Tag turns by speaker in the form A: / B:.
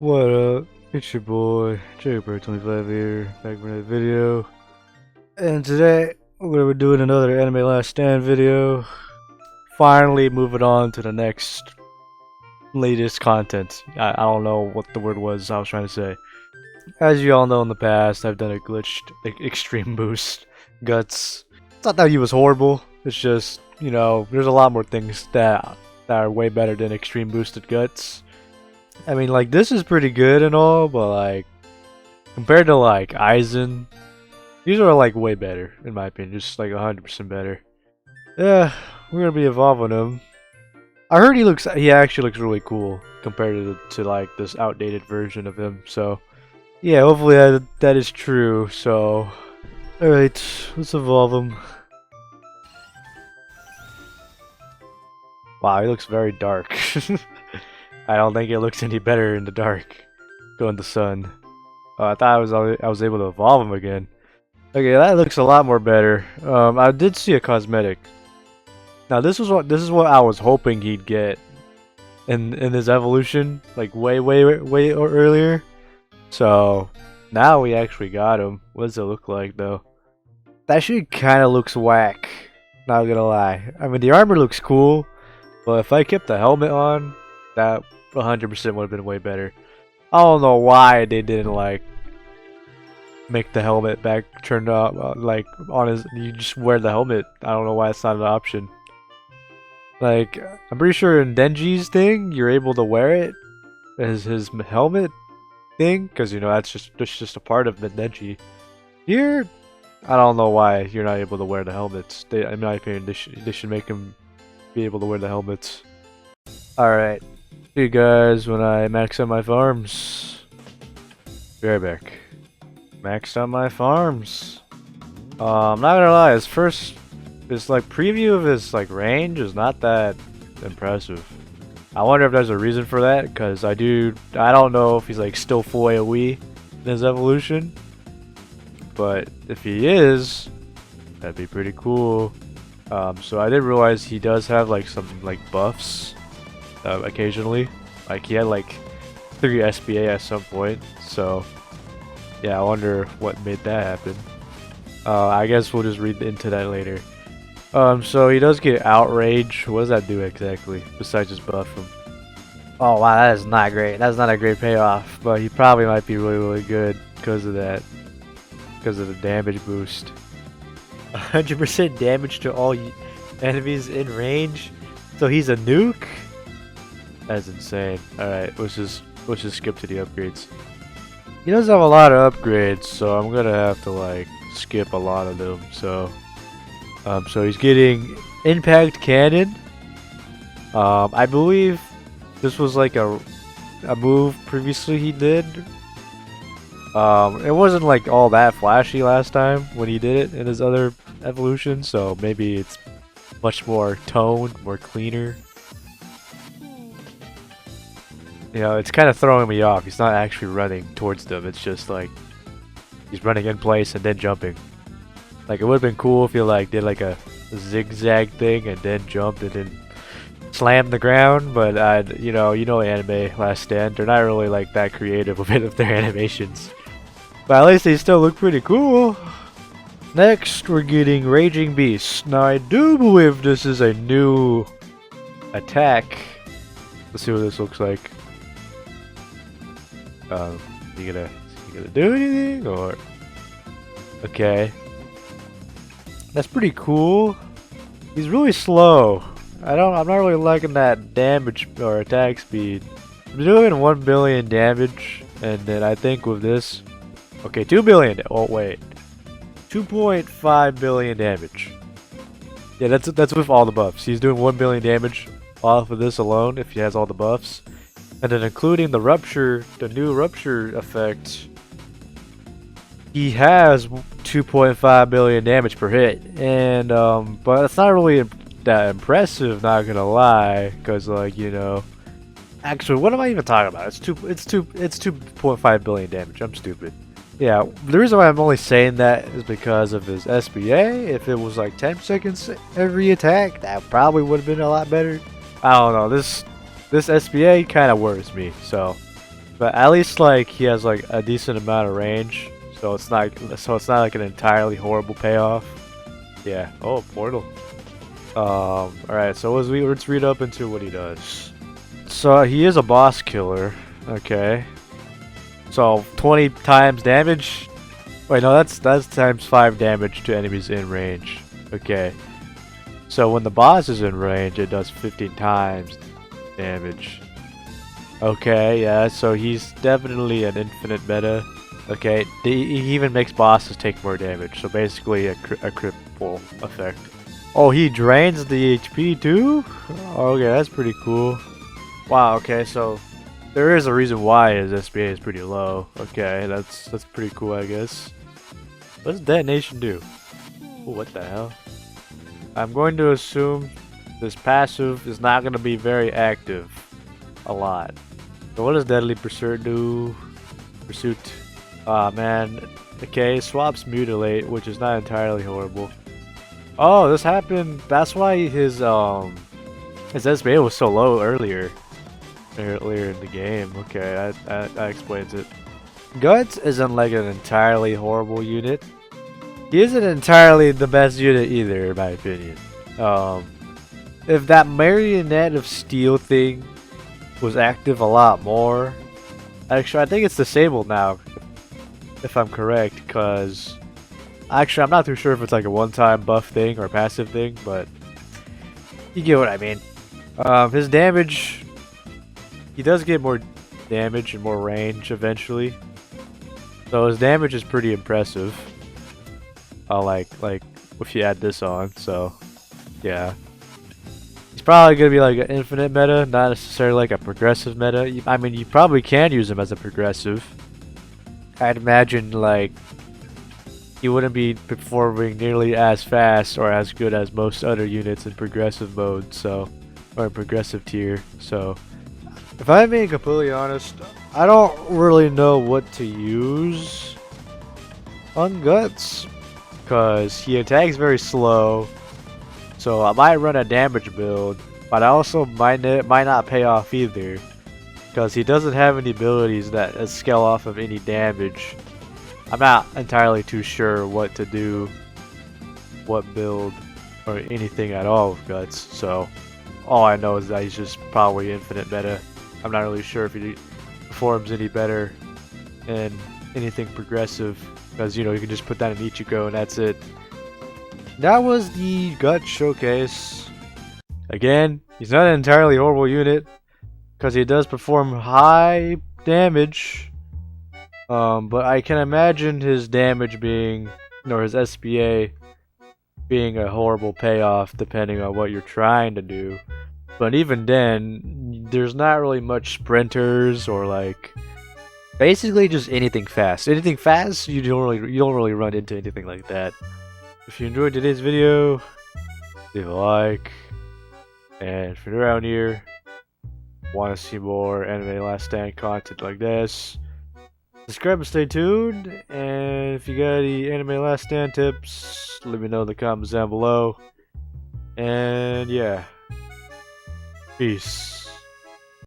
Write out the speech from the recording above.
A: What up? It's your boy, Jacob25 here, back with another video. And today, we're gonna be doing another Anime Last Stand video. Finally moving on to the next latest content. I don't know what the word was I was trying to say. As you all know in the past, I've done a glitched extreme boost guts. It's not that he was horrible, it's just, there's a lot more things that are way better than extreme boosted guts. I mean, like, this is pretty good and all, but, like, compared to, like, Aizen, these are, like, way better, in my opinion. Just, like, 100% better. Yeah, we're gonna be evolving him. I heard he actually looks really cool compared to like, this outdated version of him, so, yeah, hopefully that is true, so, alright, let's evolve him. Wow, he looks very dark. I don't think it looks any better in the dark. Go in the sun. Oh, I thought I was able to evolve him again. Okay, that looks a lot more better. I did see a cosmetic. Now this is what I was hoping he'd get in his evolution, like way earlier. So now we actually got him. What does it look like though? That shit kind of looks whack. Not gonna lie. I mean, the armor looks cool, but if I kept the helmet on, that 100% would have been way better. I don't know why they didn't like make the helmet back turned up like on his. You just wear the helmet. I don't know why it's not an option. Like, I'm pretty sure in Denji's thing, you're able to wear it as his helmet thing, because that's just a part of Denji. Here, I don't know why you're not able to wear the helmets. In my opinion, they should make him be able to wear the helmets. All right. See you guys when I max out my farms. Be right back. Maxed out my farms. I'm not gonna lie, his like preview of his like range is not that impressive. I wonder if there's a reason for that, because I don't know if he's like still full AoE in his evolution. But if he is, that'd be pretty cool. So I didn't realize he does have like some like buffs. Occasionally, like he had like 3 SBA at some point, so yeah, I wonder what made that happen. I guess we'll just read into that later. So he does get outrage. What does that do exactly besides just buff him? Oh wow, that is not great. That's not a great payoff, but he probably might be really good because of that, because of the damage boost. 100% damage to all enemies in range. So he's a nuke. That's insane. Alright, let's just skip to the upgrades. He does have a lot of upgrades, so I'm gonna have to like skip a lot of them. So he's getting impact cannon. I believe this was like a move previously he did. It wasn't like all that flashy last time when he did it in his other evolution, so maybe it's much more toned, more cleaner. It's kind of throwing me off. He's not actually running towards them. It's just like he's running in place and then jumping. Like, it would have been cool if he like did like a zigzag thing and then jumped and then slammed the ground. But anime Last Stand, they're not really like that creative with their animations. But at least they still look pretty cool. Next, we're getting Raging Beast. Now, I do believe this is a new attack. Let's see what this looks like. You gonna do anything or? Okay, that's pretty cool. He's really slow. I'm not really liking that damage or attack speed. I'm doing 1 billion damage, and then I think with this, okay, 2 billion. Oh wait, 2.5 billion damage. Yeah, that's with all the buffs. He's doing 1 billion damage off of this alone if he has all the buffs. And then including the new rupture effect, he has 2.5 billion damage per hit. And but it's not really that impressive, not gonna lie, because like, actually, what am I even talking about? It's 2.5 billion damage. I'm stupid. Yeah, the reason why I'm only saying that is because of his SBA. If it was like 10 seconds every attack, that probably would have been a lot better. I don't know, this SBA kind of worries me, so But at least like he has like a decent amount of range, so it's not like an entirely horrible payoff. Yeah. Oh, portal. Alright, so let's read up into what he does. So he is a boss killer. Okay. So 20 times damage. Wait, no, that's times 5 damage to enemies in range. Okay. So when the boss is in range, it does 15 times damage. Okay, yeah, so he's definitely an infinite meta. Okay, he even makes bosses take more damage, so basically a cripple effect. Oh, he drains the HP too? Okay, that's pretty cool. Wow, okay, so there is a reason why his SBA is pretty low. Okay, that's pretty cool, I guess. What does detonation do? Ooh, what the hell? I'm going to assume this passive is not going to be very active a lot. So what does Deadly Pursuit do? Pursuit. Ah, man. Okay, swaps Mutilate, which is not entirely horrible. Oh, this happened. That's why his SBA was so low earlier in the game. Okay, that explains it. Guts isn't like an entirely horrible unit. He isn't entirely the best unit either, in my opinion. If that Marionette of Steel thing was active a lot more. Actually, I think it's disabled now, if I'm correct, because actually I'm not too sure if it's like a one-time buff thing or passive thing, but you get what I mean. His damage, he does get more damage and more range eventually, so his damage is pretty impressive. Like if you add this on, so yeah. He's probably gonna be like an infinite meta, not necessarily like a progressive meta. I mean, you probably can use him as a progressive. I'd imagine like he wouldn't be performing nearly as fast or as good as most other units in progressive mode, so or in progressive tier. So, if I'm being completely honest, I don't really know what to use on Guts because he attacks very slow. So I might run a damage build, but I also might not pay off either, because he doesn't have any abilities that scale off of any damage. I'm not entirely too sure what to do, what build, or anything at all with Guts. So all I know is that he's just probably infinite meta. I'm not really sure if he performs any better in anything progressive, because you know you can just put that in Ichigo and that's it. That was the Gut Showcase. Again, he's not an entirely horrible unit, because he does perform high damage. But I can imagine his damage being, or his SBA being a horrible payoff depending on what you're trying to do. But even then, there's not really much sprinters or like basically just anything fast. Anything fast, you don't really run into anything like that. If you enjoyed today's video, leave a like, and if you're around here, want to see more Anime Last Stand content like this, subscribe and stay tuned. And if you got any Anime Last Stand tips, let me know in the comments down below. And yeah, peace.